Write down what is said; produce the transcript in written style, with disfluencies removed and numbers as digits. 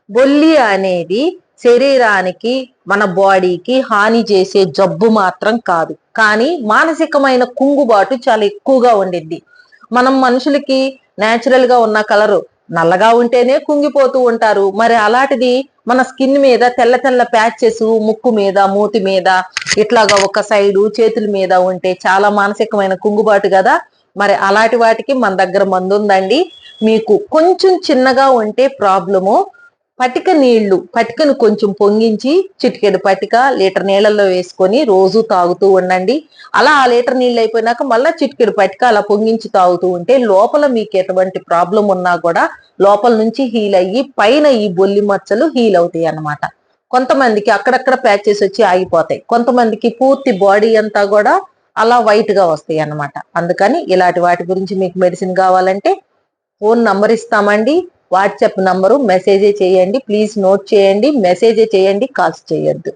బొల్లి అనేది శరీరానికి మన బాడీకి హాని చేసే జబ్బు మాత్రం కాదు, కానీ మానసికమైన కుంగుబాటు చాలా ఎక్కువగా ఉండిద్ది. మనం మనుషులకి నేచురల్ గా ఉన్న కలరు నల్లగా ఉంటేనే కుంగిపోతూ ఉంటారు. మరి అలాంటిది మన స్కిన్ మీద తెల్ల తెల్ల ప్యాచెస్ ముక్కు మీద మూతి మీద ఇట్లాగా ఒక సైడు చేతుల మీద ఉంటే చాలా మానసికమైన కుంగుబాటు కదా. మరి అలాంటి వాటికి మన దగ్గర మందు ఉందండి. మీకు కొంచెం చిన్నగా ఉంటే ప్రాబ్లము, పటిక నీళ్లు, పటికను కొంచెం పొంగించి చిటికెడు పటిక లీటర్ నీళ్ళల్లో వేసుకొని రోజు తాగుతూ ఉండండి. అలా ఆ లీటర్ నీళ్ళు అయిపోయినాక మళ్ళా చిటికెడు పటిక అలా పొంగించి తాగుతూ ఉంటే లోపల మీకు ఎటువంటి ప్రాబ్లం ఉన్నా కూడా లోపల నుంచి హీల్ అయ్యి పైన ఈ బొల్లి మచ్చలు హీల్ అవుతాయి అన్నమాట. కొంతమందికి అక్కడక్కడ ప్యాచెస్ వచ్చి ఆగిపోతాయి, కొంతమందికి పూర్తి బాడీ అంతా కూడా అలా వైట్ గా వస్తాయి అన్నమాట. అందుకని ఇలాంటి వాటి గురించి మీకు మెడిసిన్ కావాలంటే ఫోన్ నంబర్ ఇస్తామండి, వాట్సాప్ నంబరు మెసేజే చేయండి. ప్లీజ్ నోట్ చేయండి, మెసేజే చేయండి, కాల్స్ చేయొద్దు.